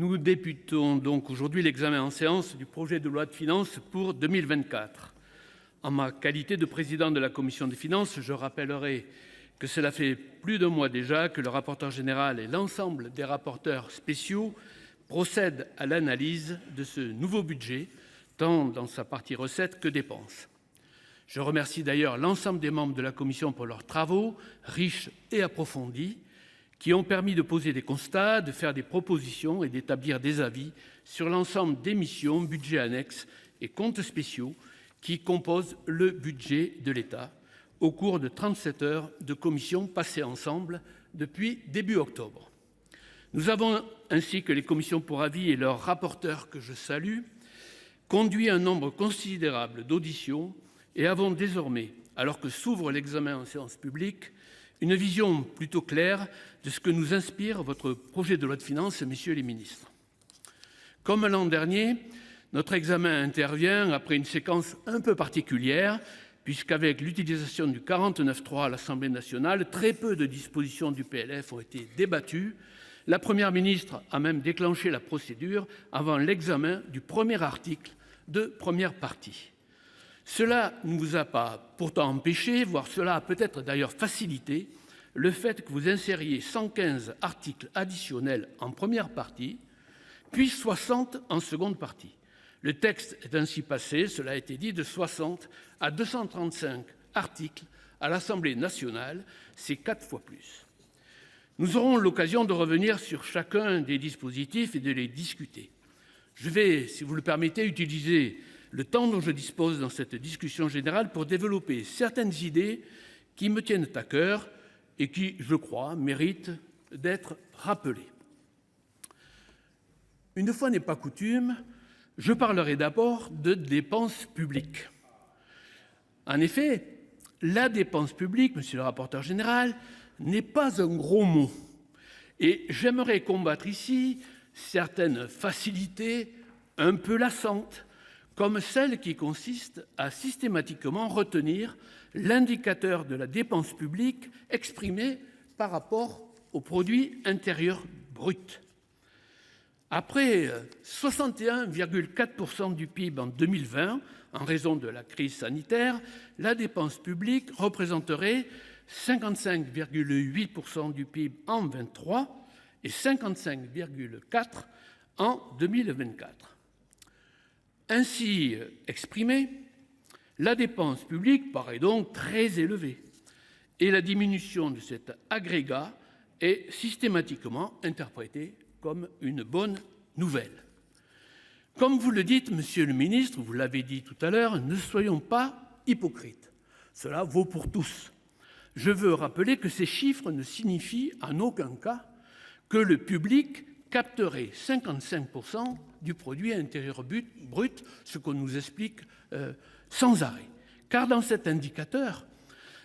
Nous débutons donc aujourd'hui l'examen en séance du projet de loi de finances pour 2024. En ma qualité de président de la commission des finances, je rappellerai que cela fait plus d'un mois déjà que le rapporteur général et l'ensemble des rapporteurs spéciaux procèdent à l'analyse de ce nouveau budget, tant dans sa partie recettes que dépenses. Je remercie d'ailleurs l'ensemble des membres de la commission pour leurs travaux riches et approfondis, qui ont permis de poser des constats, de faire des propositions et d'établir des avis sur l'ensemble des missions, budgets annexes et comptes spéciaux qui composent le budget de l'État au cours de 37 heures de commission passées ensemble depuis début octobre. Nous avons, ainsi que les commissions pour avis et leurs rapporteurs que je salue, conduit un nombre considérable d'auditions et avons désormais, alors que s'ouvre l'examen en séance publique, une vision plutôt claire de ce que nous inspire votre projet de loi de finances, messieurs les ministres. Comme l'an dernier, notre examen intervient après une séquence un peu particulière, puisqu'avec l'utilisation du 49.3 à l'Assemblée nationale, très peu de dispositions du PLF ont été débattues. La Première ministre a même déclenché la procédure avant l'examen du premier article de première partie. Cela ne vous a pas pourtant empêché, voire cela a peut-être d'ailleurs facilité, le fait que vous insériez 115 articles additionnels en première partie, puis 60 en seconde partie. Le texte est ainsi passé, cela a été dit, de 60 à 235 articles à l'Assemblée nationale, c'est 4 fois plus. Nous aurons l'occasion de revenir sur chacun des dispositifs et de les discuter. Je vais, si vous le permettez, utiliser le temps dont je dispose dans cette discussion générale pour développer certaines idées qui me tiennent à cœur et qui, je crois, méritent d'être rappelées. Une fois n'est pas coutume, je parlerai d'abord de dépenses publiques. En effet, la dépense publique, monsieur le rapporteur général, n'est pas un gros mot. Et j'aimerais combattre ici certaines facilités un peu lassantes, comme celle qui consiste à systématiquement retenir l'indicateur de la dépense publique exprimé par rapport au produit intérieur brut. Après 61,4% du PIB en 2020, en raison de la crise sanitaire, la dépense publique représenterait 55,8% du PIB en 2023 et 55,4% en 2024. Ainsi exprimée, la dépense publique paraît donc très élevée et la diminution de cet agrégat est systématiquement interprétée comme une bonne nouvelle. Comme vous le dites, monsieur le ministre, vous l'avez dit tout à l'heure, ne soyons pas hypocrites. Cela vaut pour tous. Je veux rappeler que ces chiffres ne signifient en aucun cas que le public capterait 55% du produit intérieur brut, ce qu'on nous explique sans arrêt. Car dans cet indicateur,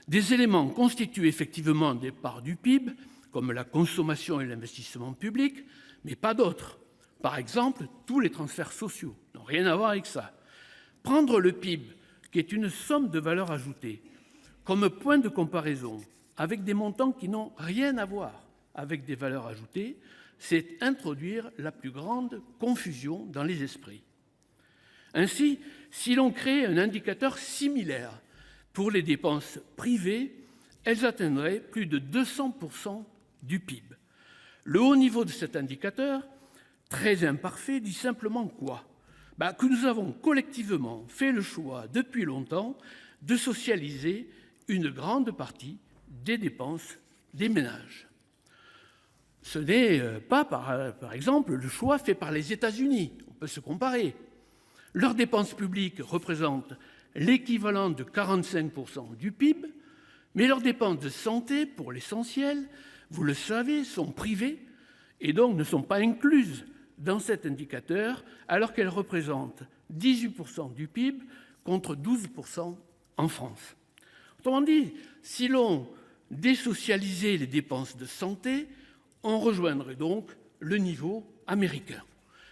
des éléments constituent effectivement des parts du PIB, comme la consommation et l'investissement public, mais pas d'autres. Par exemple, tous les transferts sociaux n'ont rien à voir avec ça. Prendre le PIB, qui est une somme de valeur ajoutée, comme point de comparaison avec des montants qui n'ont rien à voir avec des valeurs ajoutées, c'est introduire la plus grande confusion dans les esprits. Ainsi, si l'on crée un indicateur similaire pour les dépenses privées, elles atteindraient plus de 200% du PIB. Le haut niveau de cet indicateur, très imparfait, dit simplement quoi ? Que nous avons collectivement fait le choix depuis longtemps de socialiser une grande partie des dépenses des ménages. Ce n'est pas, par exemple, le choix fait par les États-Unis. On peut se comparer. Leurs dépenses publiques représentent l'équivalent de 45% du PIB, mais leurs dépenses de santé, pour l'essentiel, vous le savez, sont privées et donc ne sont pas incluses dans cet indicateur, alors qu'elles représentent 18% du PIB contre 12% en France. Autrement dit, si l'on désocialisait les dépenses de santé, on rejoindrait donc le niveau américain.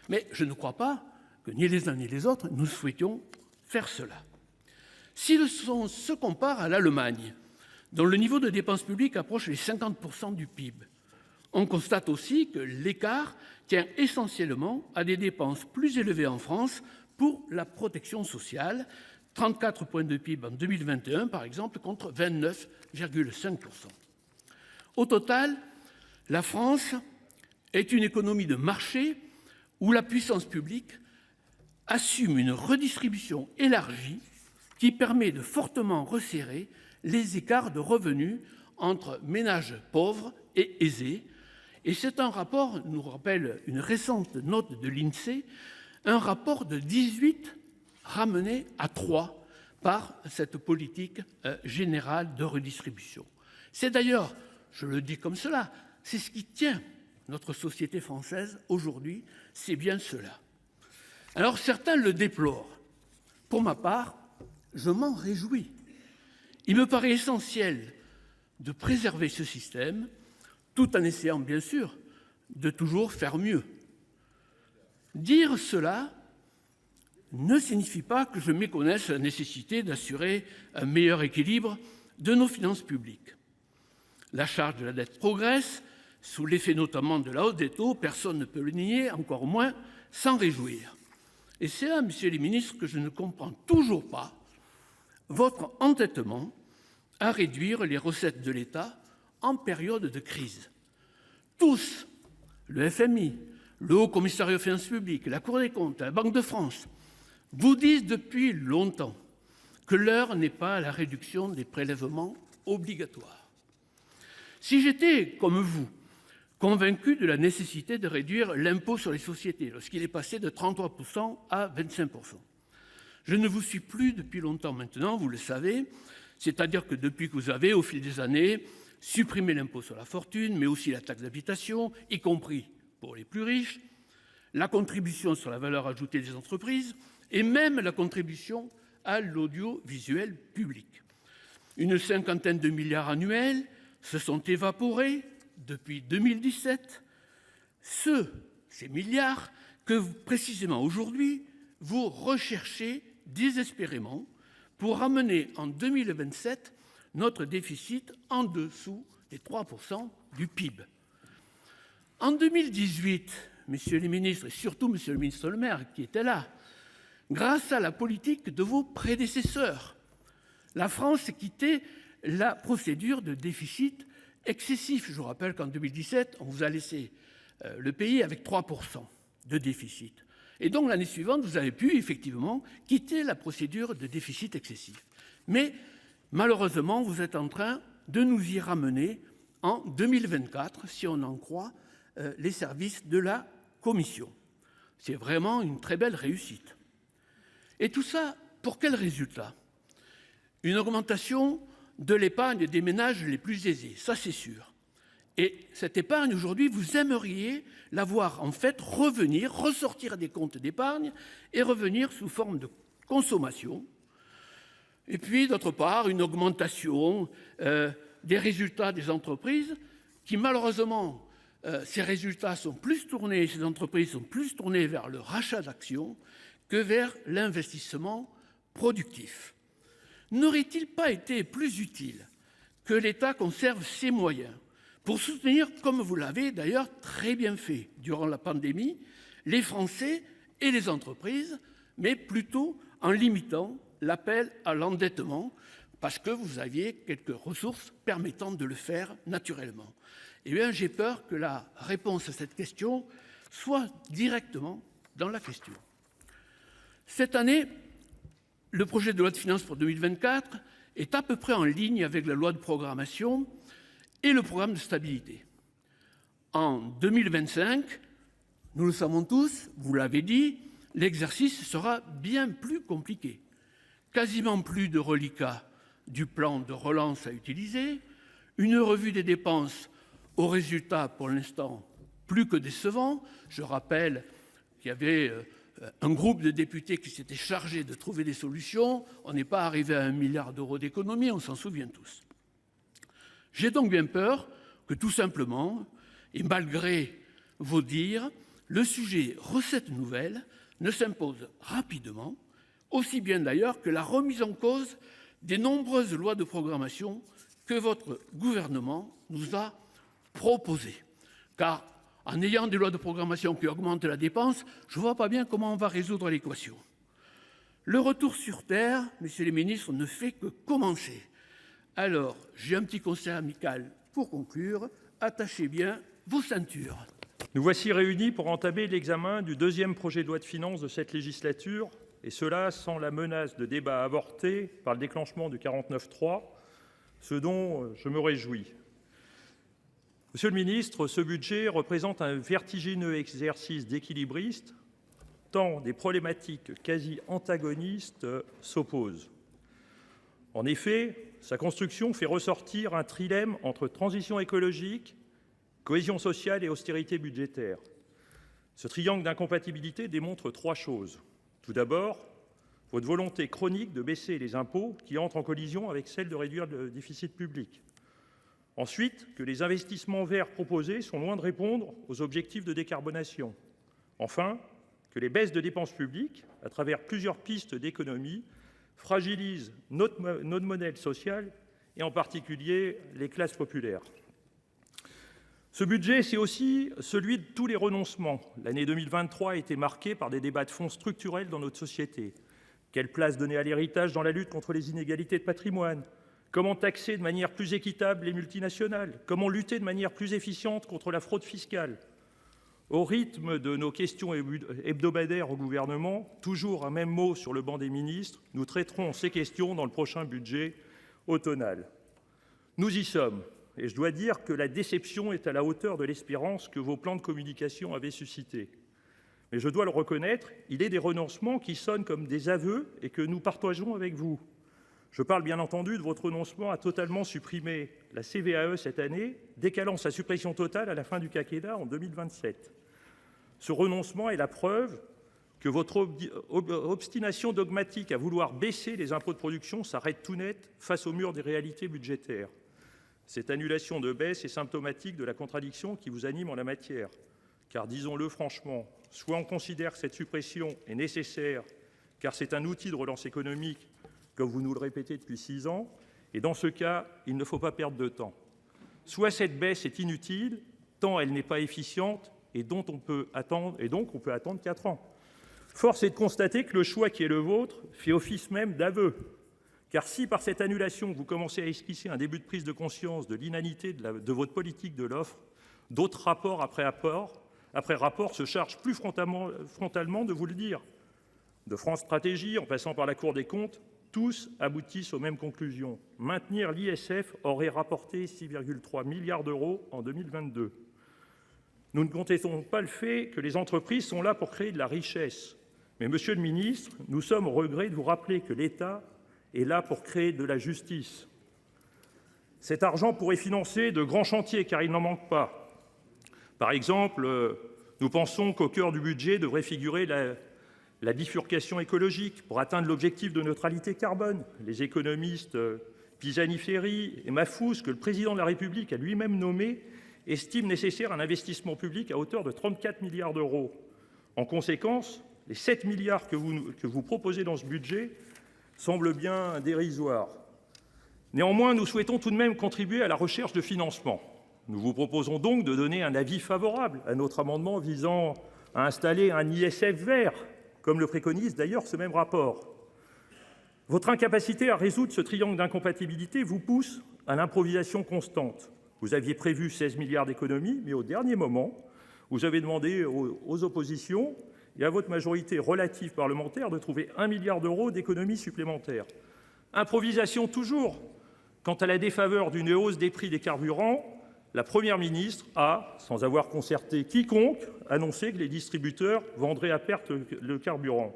Mais je ne crois pas que ni les uns ni les autres, nous souhaitions faire cela. Si on se compare à l'Allemagne, dont le niveau de dépenses publiques approche les 50% du PIB, On constate aussi que l'écart tient essentiellement à des dépenses plus élevées en France pour la protection sociale, 34 points de PIB en 2021 par exemple, contre 29,5%. Au total, la France est une économie de marché où la puissance publique assume une redistribution élargie qui permet de fortement resserrer les écarts de revenus entre ménages pauvres et aisés. Et c'est un rapport, nous rappelle une récente note de l'INSEE, un rapport de 18 ramené à 3 par cette politique générale de redistribution. C'est d'ailleurs, je le dis comme cela, c'est ce qui tient notre société française aujourd'hui, c'est bien cela. Alors certains le déplorent. Pour ma part, je m'en réjouis. Il me paraît essentiel de préserver ce système, tout en essayant bien sûr de toujours faire mieux. Dire cela ne signifie pas que je méconnaisse la nécessité d'assurer un meilleur équilibre de nos finances publiques. La charge de la dette progresse, sous l'effet notamment de la hausse des taux, personne ne peut le nier, encore moins s'en réjouir. Et c'est là, messieurs les ministres, que je ne comprends toujours pas votre entêtement à réduire les recettes de l'État en période de crise. Tous, le FMI, le Haut Commissariat aux finances publiques, la Cour des comptes, la Banque de France, vous disent depuis longtemps que l'heure n'est pas à la réduction des prélèvements obligatoires. Si j'étais, comme vous, convaincu de la nécessité de réduire l'impôt sur les sociétés lorsqu'il est passé de 33% à 25%, je ne vous suis plus depuis longtemps maintenant, vous le savez, c'est-à-dire que depuis que vous avez, au fil des années, supprimé l'impôt sur la fortune, mais aussi la taxe d'habitation, y compris pour les plus riches, la contribution sur la valeur ajoutée des entreprises et même la contribution à l'audiovisuel public. Une cinquantaine de milliards annuels se sont évaporés depuis 2017. Ces milliards que précisément aujourd'hui, vous recherchez désespérément pour ramener en 2027 notre déficit en dessous des 3% du PIB. En 2018, messieurs les ministres, et surtout monsieur le ministre Le Maire qui était là, grâce à la politique de vos prédécesseurs, la France quittait la procédure de déficit excessif. Je vous rappelle qu'en 2017, on vous a laissé le pays avec 3% de déficit. Et donc l'année suivante, vous avez pu effectivement quitter la procédure de déficit excessif. Mais malheureusement, vous êtes en train de nous y ramener en 2024, si on en croit les services de la Commission. C'est vraiment une très belle réussite. Et tout ça, pour quel résultat? Une augmentation de l'épargne des ménages les plus aisés, ça c'est sûr. Et cette épargne, aujourd'hui, vous aimeriez la voir en fait revenir, ressortir des comptes d'épargne et revenir sous forme de consommation. Et puis, d'autre part, une augmentation des résultats des entreprises qui, malheureusement, ces résultats sont plus tournés, ces entreprises sont plus tournées vers le rachat d'actions que vers l'investissement productif. N'aurait-il pas été plus utile que l'État conserve ses moyens pour soutenir, comme vous l'avez d'ailleurs très bien fait durant la pandémie, les Français et les entreprises, mais plutôt en limitant l'appel à l'endettement, parce que vous aviez quelques ressources permettant de le faire naturellement? Eh bien, j'ai peur que la réponse à cette question soit directement dans la question. Cette année, le projet de loi de finances pour 2024 est à peu près en ligne avec la loi de programmation et le programme de stabilité. En 2025, nous le savons tous, vous l'avez dit, l'exercice sera bien plus compliqué. Quasiment plus de reliquats du plan de relance à utiliser, une revue des dépenses aux résultats pour l'instant plus que décevants. Je rappelle qu'il y avait un groupe de députés qui s'était chargé de trouver des solutions. On n'est pas arrivé à 1 milliard d'euros d'économie, on s'en souvient tous. J'ai donc bien peur que tout simplement, et malgré vos dires, le sujet recettes nouvelles ne s'impose rapidement, aussi bien d'ailleurs que la remise en cause des nombreuses lois de programmation que votre gouvernement nous a proposées. car en ayant des lois de programmation qui augmentent la dépense, je ne vois pas bien comment on va résoudre l'équation. Le retour sur terre, messieurs les ministres, ne fait que commencer. Alors, j'ai un petit conseil amical pour conclure. Attachez bien vos ceintures. Nous voici réunis pour entamer l'examen du deuxième projet de loi de finances de cette législature, et cela sans la menace de débat avorté par le déclenchement du 49.3, ce dont je me réjouis. Monsieur le ministre, ce budget représente un vertigineux exercice d'équilibriste, tant des problématiques quasi antagonistes s'opposent. En effet, sa construction fait ressortir un trilemme entre transition écologique, cohésion sociale et austérité budgétaire. Ce triangle d'incompatibilité démontre trois choses. Tout d'abord, votre volonté chronique de baisser les impôts qui entrent en collision avec celle de réduire le déficit public. Ensuite, que les investissements verts proposés sont loin de répondre aux objectifs de décarbonation. Enfin, que les baisses de dépenses publiques, à travers plusieurs pistes d'économie, fragilisent notre modèle social et en particulier les classes populaires. Ce budget, c'est aussi celui de tous les renoncements. L'année 2023 a été marquée par des débats de fond structurels dans notre société. Quelle place donner à l'héritage dans la lutte contre les inégalités de patrimoine ? Comment taxer de manière plus équitable les multinationales ? Comment lutter de manière plus efficiente contre la fraude fiscale ? Au rythme de nos questions hebdomadaires au gouvernement, toujours un même mot sur le banc des ministres, nous traiterons ces questions dans le prochain budget automnal. Nous y sommes, et je dois dire que la déception est à la hauteur de l'espérance que vos plans de communication avaient suscité. Mais je dois le reconnaître, il est des renoncements qui sonnent comme des aveux et que nous partageons avec vous. Je parle bien entendu de votre renoncement à totalement supprimer la CVAE cette année, décalant sa suppression totale à la fin du quinquennat en 2027. Ce renoncement est la preuve que votre obstination dogmatique à vouloir baisser les impôts de production s'arrête tout net face au mur des réalités budgétaires. Cette annulation de baisse est symptomatique de la contradiction qui vous anime en la matière. Car disons-le franchement, soit on considère que cette suppression est nécessaire, car c'est un outil de relance économique, comme vous nous le répétez depuis 6 ans, et dans ce cas, il ne faut pas perdre de temps. Soit cette baisse est inutile, tant elle n'est pas efficiente, et donc on peut attendre 4 ans. Force est de constater que le choix qui est le vôtre fait office même d'aveu. Car si par cette annulation, vous commencez à esquisser un début de prise de conscience de l'inanité de votre politique de l'offre, d'autres rapport après rapport se chargent plus frontalement de vous le dire. De France Stratégie, en passant par la Cour des comptes, tous aboutissent aux mêmes conclusions. Maintenir l'ISF aurait rapporté 6,3 milliards d'euros en 2022. Nous ne contestons pas le fait que les entreprises sont là pour créer de la richesse. Mais monsieur le ministre, nous sommes au regret de vous rappeler que l'État est là pour créer de la justice. Cet argent pourrait financer de grands chantiers, car il n'en manque pas. Par exemple, nous pensons qu'au cœur du budget devrait figurer la bifurcation écologique pour atteindre l'objectif de neutralité carbone. Les économistes Pisani-Ferry et Mahfouz, que le président de la République a lui-même nommé, estiment nécessaire un investissement public à hauteur de 34 milliards d'euros. En conséquence, les 7 milliards que vous proposez dans ce budget semblent bien dérisoires. Néanmoins, nous souhaitons tout de même contribuer à la recherche de financement. Nous vous proposons donc de donner un avis favorable à notre amendement visant à installer un ISF vert, comme le préconise d'ailleurs ce même rapport. Votre incapacité à résoudre ce triangle d'incompatibilité vous pousse à l'improvisation constante. Vous aviez prévu 16 milliards d'économies, mais au dernier moment, vous avez demandé aux oppositions et à votre majorité relative parlementaire de trouver 1 milliard d'euros d'économies supplémentaires. Improvisation toujours. Quant à la défaveur d'une hausse des prix des carburants, la Première ministre a, sans avoir concerté quiconque, annoncé que les distributeurs vendraient à perte le carburant.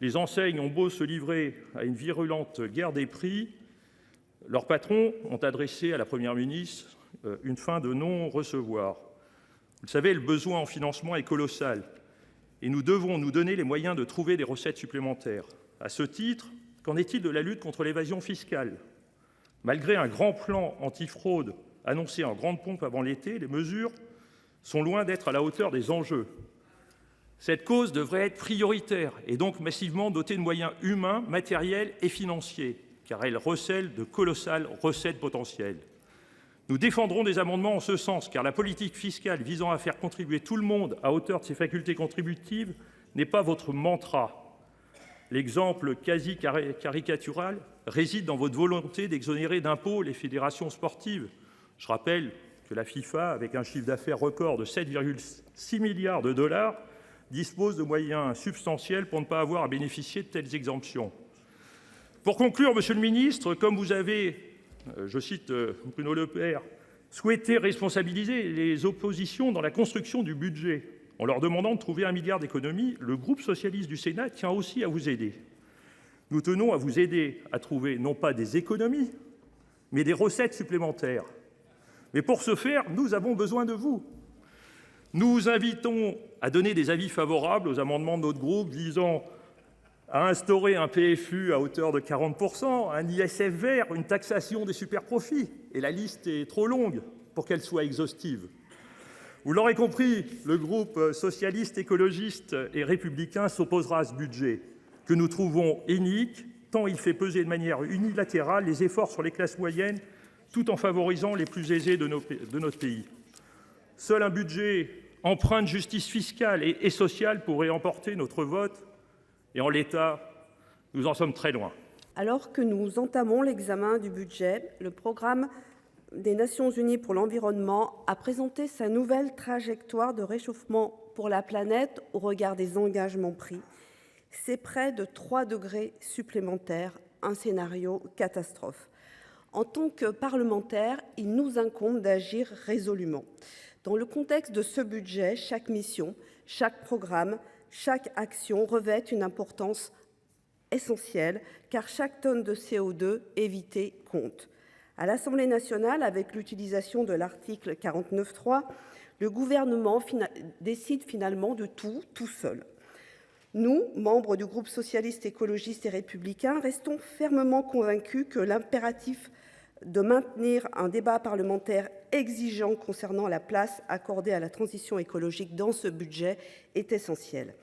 Les enseignes ont beau se livrer à une virulente guerre des prix, leurs patrons ont adressé à la Première ministre une fin de non-recevoir. Vous le savez, le besoin en financement est colossal et nous devons nous donner les moyens de trouver des recettes supplémentaires. À ce titre, qu'en est-il de la lutte contre l'évasion fiscale ? Malgré un grand plan antifraude annoncé en grande pompe avant l'été, les mesures sont loin d'être à la hauteur des enjeux. Cette cause devrait être prioritaire et donc massivement dotée de moyens humains, matériels et financiers, car elle recèle de colossales recettes potentielles. Nous défendrons des amendements en ce sens, car la politique fiscale visant à faire contribuer tout le monde à hauteur de ses facultés contributives n'est pas votre mantra. L'exemple quasi caricatural réside dans votre volonté d'exonérer d'impôts les fédérations sportives. Je rappelle que la FIFA, avec un chiffre d'affaires record de 7,6 milliards de dollars, dispose de moyens substantiels pour ne pas avoir à bénéficier de telles exemptions. Pour conclure, Monsieur le Ministre, comme vous avez, je cite Bruno Le Maire, souhaité responsabiliser les oppositions dans la construction du budget, en leur demandant de trouver 1 milliard d'économies, le groupe socialiste du Sénat tient aussi à vous aider. Nous tenons à vous aider à trouver non pas des économies, mais des recettes supplémentaires. Mais pour ce faire, nous avons besoin de vous. Nous vous invitons à donner des avis favorables aux amendements de notre groupe visant à instaurer un PFU à hauteur de 40%, un ISF vert, une taxation des superprofits. Et la liste est trop longue pour qu'elle soit exhaustive. Vous l'aurez compris, le groupe socialiste, écologiste et républicain s'opposera à ce budget que nous trouvons inique, tant il fait peser de manière unilatérale les efforts sur les classes moyennes, tout en favorisant les plus aisés de notre pays. Seul un budget empreint de justice fiscale et sociale pourrait emporter notre vote, et en l'état, nous en sommes très loin. Alors que nous entamons l'examen du budget, le programme des Nations Unies pour l'environnement a présenté sa nouvelle trajectoire de réchauffement pour la planète au regard des engagements pris. C'est près de 3 degrés supplémentaires, un scénario catastrophe. En tant que parlementaires, il nous incombe d'agir résolument. Dans le contexte de ce budget, chaque mission, chaque programme, chaque action revêt une importance essentielle, car chaque tonne de CO2 évitée compte. À l'Assemblée nationale, avec l'utilisation de l'article 49.3, le gouvernement décide finalement de tout seul. Nous, membres du groupe socialiste, écologiste et républicain, restons fermement convaincus que l'impératif de maintenir un débat parlementaire exigeant concernant la place accordée à la transition écologique dans ce budget est essentiel.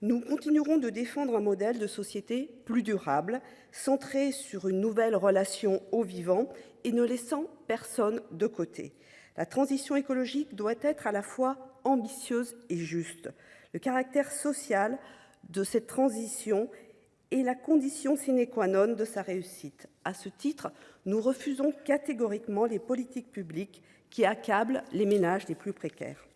Nous continuerons de défendre un modèle de société plus durable, centré sur une nouvelle relation au vivant et ne laissant personne de côté. La transition écologique doit être à la fois ambitieuse et juste. Le caractère social de cette transition est la condition sine qua non de sa réussite. À ce titre, nous refusons catégoriquement les politiques publiques qui accablent les ménages les plus précaires.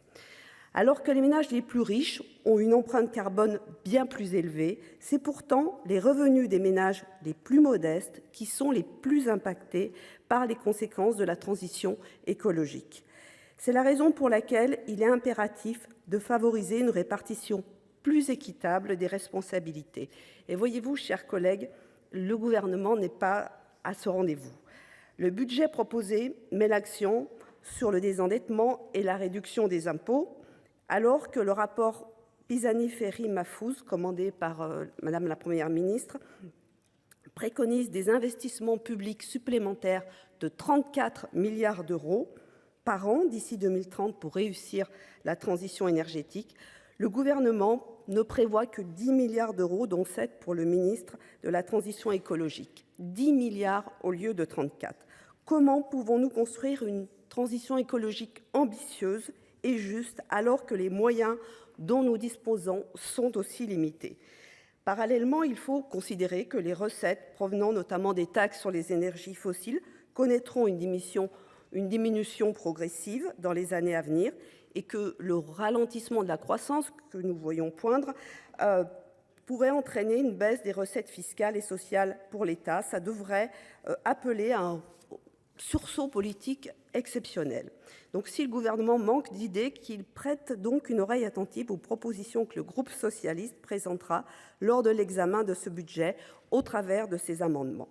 Alors que les ménages les plus riches ont une empreinte carbone bien plus élevée, c'est pourtant les revenus des ménages les plus modestes qui sont les plus impactés par les conséquences de la transition écologique. C'est la raison pour laquelle il est impératif de favoriser une répartition plus équitable des responsabilités. Et voyez-vous, chers collègues, le gouvernement n'est pas à ce rendez-vous. Le budget proposé met l'accent sur le désendettement et la réduction des impôts, alors que le rapport Pisani-Ferry-Mahfouz, commandé par Madame la Première ministre, préconise des investissements publics supplémentaires de 34 milliards d'euros par an d'ici 2030 pour réussir la transition énergétique. Le gouvernement ne prévoit que 10 milliards d'euros, dont 7 pour le ministre de la Transition écologique. 10 milliards au lieu de 34. Comment pouvons-nous construire une transition écologique ambitieuse et juste alors que les moyens dont nous disposons sont aussi limités? Parallèlement, il faut considérer que les recettes provenant notamment des taxes sur les énergies fossiles connaîtront une diminution progressive dans les années à venir et que le ralentissement de la croissance que nous voyons poindre pourrait entraîner une baisse des recettes fiscales et sociales pour l'État. Ça devrait appeler à un sursaut politique exceptionnel. Donc si le gouvernement manque d'idées, qu'il prête donc une oreille attentive aux propositions que le groupe socialiste présentera lors de l'examen de ce budget au travers de ses amendements.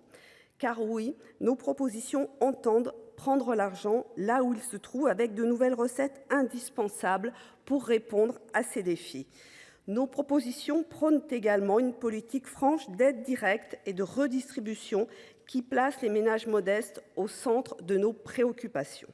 Car oui, nos propositions entendent prendre l'argent là où il se trouve avec de nouvelles recettes indispensables pour répondre à ces défis. Nos propositions prônent également une politique franche d'aide directe et de redistribution qui place les ménages modestes au centre de nos préoccupations.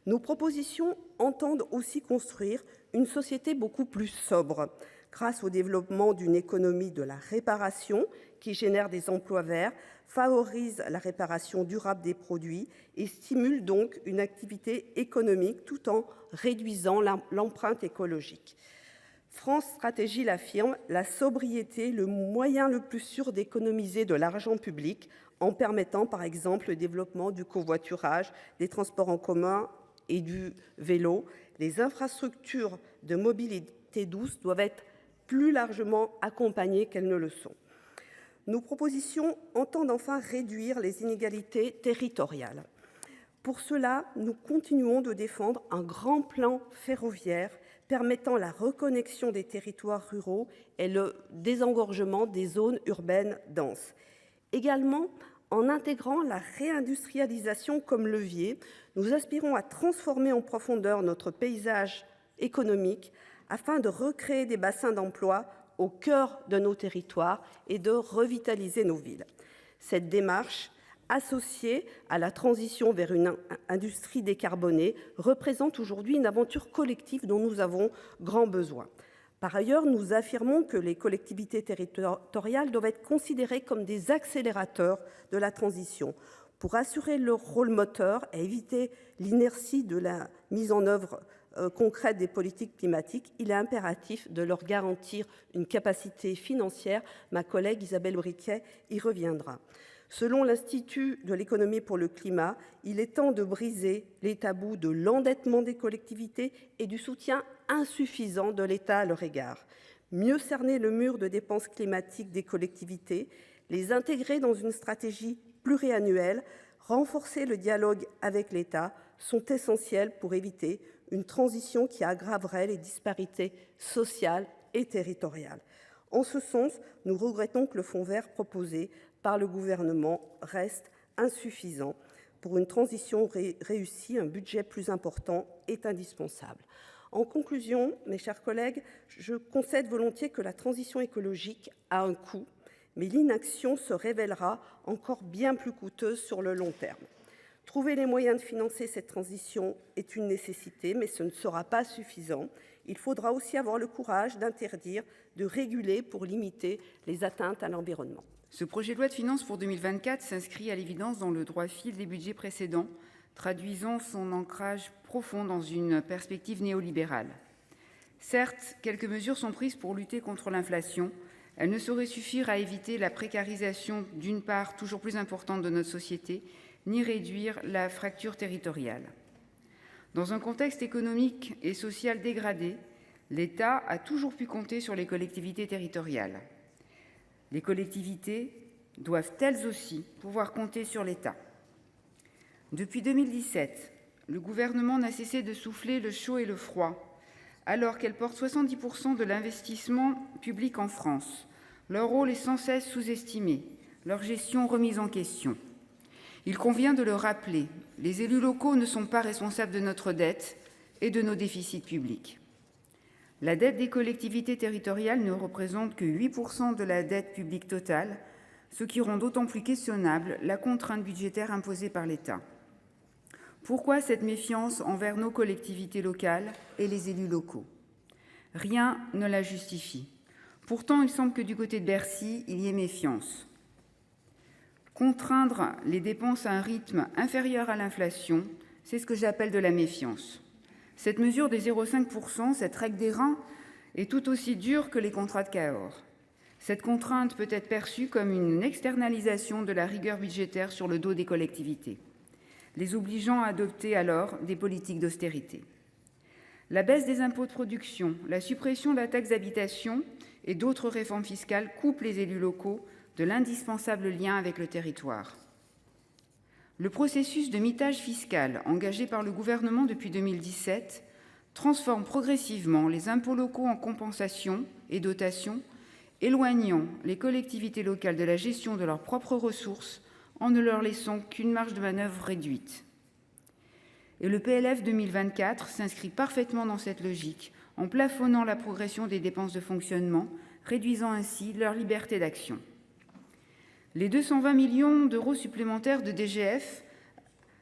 Nos propositions entendent aussi construire une société beaucoup plus sobre, grâce au développement d'une économie de la réparation qui génère des emplois verts, favorise la réparation durable des produits et stimule donc une activité économique tout en réduisant l'empreinte écologique. France Stratégie l'affirme, la sobriété est le moyen le plus sûr d'économiser de l'argent public en permettant par exemple le développement du covoiturage, des transports en commun et du vélo. Les infrastructures de mobilité douce doivent être plus largement accompagnées qu'elles ne le sont. Nos propositions entendent enfin réduire les inégalités territoriales. Pour cela, nous continuons de défendre un grand plan ferroviaire permettant la reconnexion des territoires ruraux et le désengorgement des zones urbaines denses. Également, en intégrant la réindustrialisation comme levier, nous aspirons à transformer en profondeur notre paysage économique afin de recréer des bassins d'emploi au cœur de nos territoires et de revitaliser nos villes. Cette démarche, associée à la transition vers une industrie décarbonée, représente aujourd'hui une aventure collective dont nous avons grand besoin. Par ailleurs, nous affirmons que les collectivités territoriales doivent être considérées comme des accélérateurs de la transition. Pour assurer leur rôle moteur et éviter l'inertie de la mise en œuvre concrète des politiques climatiques, il est impératif de leur garantir une capacité financière. Ma collègue Isabelle Briquet y reviendra. Selon l'Institut de l'économie pour le climat, il est temps de briser les tabous de l'endettement des collectivités et du soutien insuffisant de l'État à leur égard. Mieux cerner le mur de dépenses climatiques des collectivités, les intégrer dans une stratégie pluriannuelle, renforcer le dialogue avec l'État sont essentiels pour éviter une transition qui aggraverait les disparités sociales et territoriales. En ce sens, nous regrettons que le fonds vert proposé par le gouvernement reste insuffisant. Pour une transition réussie, un budget plus important est indispensable. En conclusion, mes chers collègues, je concède volontiers que la transition écologique a un coût, mais l'inaction se révélera encore bien plus coûteuse sur le long terme. Trouver les moyens de financer cette transition est une nécessité, mais ce ne sera pas suffisant. Il faudra aussi avoir le courage d'interdire, de réguler pour limiter les atteintes à l'environnement. Ce projet de loi de finances pour 2024 s'inscrit à l'évidence dans le droit fil des budgets précédents, traduisant son ancrage profond dans une perspective néolibérale. Certes, quelques mesures sont prises pour lutter contre l'inflation. Elles ne sauraient suffire à éviter la précarisation d'une part toujours plus importante de notre société, ni réduire la fracture territoriale. Dans un contexte économique et social dégradé, l'État a toujours pu compter sur les collectivités territoriales. Les collectivités doivent elles aussi pouvoir compter sur l'État. Depuis 2017, le gouvernement n'a cessé de souffler le chaud et le froid, alors qu'elle porte 70% de l'investissement public en France. Leur rôle est sans cesse sous-estimé, leur gestion remise en question. Il convient de le rappeler, les élus locaux ne sont pas responsables de notre dette et de nos déficits publics. La dette des collectivités territoriales ne représente que 8% de la dette publique totale, ce qui rend d'autant plus questionnable la contrainte budgétaire imposée par l'État. Pourquoi cette méfiance envers nos collectivités locales et les élus locaux ? Rien ne la justifie. Pourtant, il semble que du côté de Bercy, il y ait méfiance. Contraindre les dépenses à un rythme inférieur à l'inflation, c'est ce que j'appelle de la méfiance. Cette mesure des 0,5%, cette règle des reins, est tout aussi dure que les contrats de Cahors. Cette contrainte peut être perçue comme une externalisation de la rigueur budgétaire sur le dos des collectivités, les obligeant à adopter alors des politiques d'austérité. La baisse des impôts de production, la suppression de la taxe d'habitation et d'autres réformes fiscales coupent les élus locaux de l'indispensable lien avec le territoire. Le processus de mitage fiscal engagé par le gouvernement depuis 2017 transforme progressivement les impôts locaux en compensations et dotations, éloignant les collectivités locales de la gestion de leurs propres ressources en ne leur laissant qu'une marge de manœuvre réduite. Et le PLF 2024 s'inscrit parfaitement dans cette logique, en plafonnant la progression des dépenses de fonctionnement, réduisant ainsi leur liberté d'action. Les 220 millions d'euros supplémentaires de DGF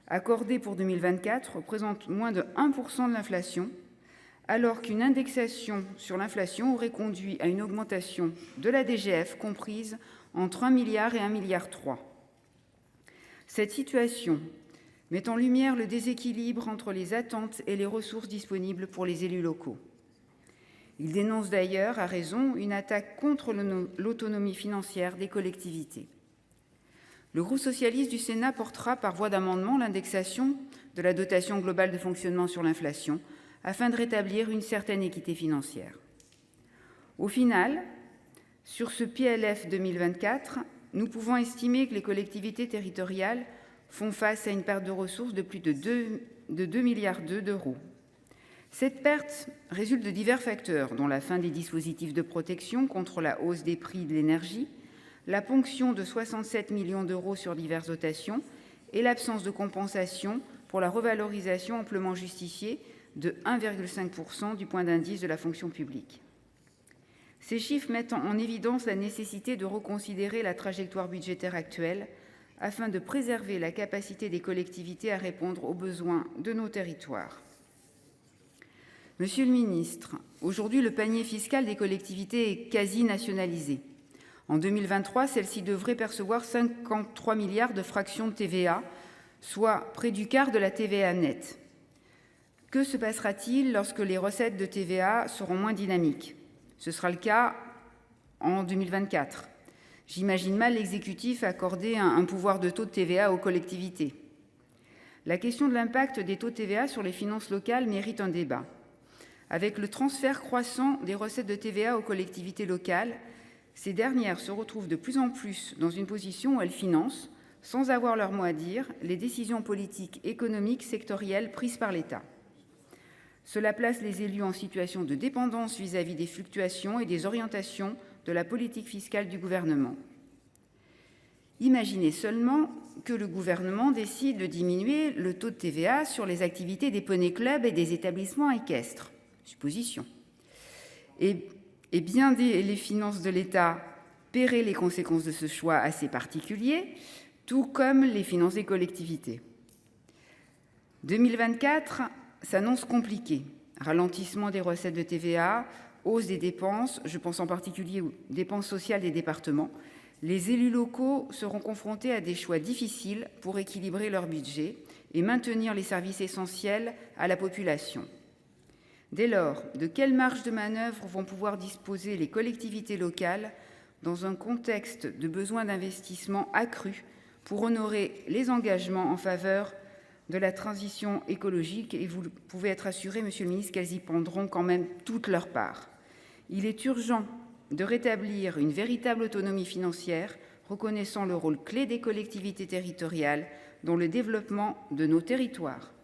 accordés pour 2024 représentent moins de 1% de l'inflation, alors qu'une indexation sur l'inflation aurait conduit à une augmentation de la DGF comprise entre 1 milliard et 1,3 milliard. Cette situation met en lumière le déséquilibre entre les attentes et les ressources disponibles pour les élus locaux. Il dénonce d'ailleurs, à raison, une attaque contre l'autonomie financière des collectivités. Le groupe socialiste du Sénat portera par voie d'amendement l'indexation de la dotation globale de fonctionnement sur l'inflation afin de rétablir une certaine équité financière. Au final, sur ce PLF 2024, nous pouvons estimer que les collectivités territoriales font face à une perte de ressources de plus de 2,2 milliards d'euros. Cette perte résulte de divers facteurs, dont la fin des dispositifs de protection contre la hausse des prix de l'énergie, la ponction de 67 millions d'euros sur diverses dotations et l'absence de compensation pour la revalorisation amplement justifiée de 1,5% du point d'indice de la fonction publique. Ces chiffres mettent en évidence la nécessité de reconsidérer la trajectoire budgétaire actuelle afin de préserver la capacité des collectivités à répondre aux besoins de nos territoires. Monsieur le ministre, aujourd'hui, le panier fiscal des collectivités est quasi nationalisé. En 2023, celles-ci devraient percevoir 53 milliards de fractions de TVA, soit près du quart de la TVA nette. Que se passera-t-il lorsque les recettes de TVA seront moins dynamiques ? Ce sera le cas en 2024. J'imagine mal l'exécutif accorder un pouvoir de taux de TVA aux collectivités. La question de l'impact des taux de TVA sur les finances locales mérite un débat. Avec le transfert croissant des recettes de TVA aux collectivités locales, ces dernières se retrouvent de plus en plus dans une position où elles financent, sans avoir leur mot à dire, les décisions politiques, économiques, sectorielles prises par l'État. Cela place les élus en situation de dépendance vis-à-vis des fluctuations et des orientations de la politique fiscale du gouvernement. Imaginez seulement que le gouvernement décide de diminuer le taux de TVA sur les activités des poney-clubs et des établissements équestres. Supposition. Et bien les finances de l'État paieraient les conséquences de ce choix assez particulier, tout comme les finances des collectivités. 2024 s'annonce compliqué. Ralentissement des recettes de TVA, hausse des dépenses, je pense en particulier aux dépenses sociales des départements. Les élus locaux seront confrontés à des choix difficiles pour équilibrer leur budget et maintenir les services essentiels à la population. Dès lors, de quelle marge de manœuvre vont pouvoir disposer les collectivités locales dans un contexte de besoin d'investissement accru pour honorer les engagements en faveur de la transition écologique ? Et vous pouvez être assuré, Monsieur le ministre, qu'elles y prendront quand même toute leur part. Il est urgent de rétablir une véritable autonomie financière, reconnaissant le rôle clé des collectivités territoriales dans le développement de nos territoires.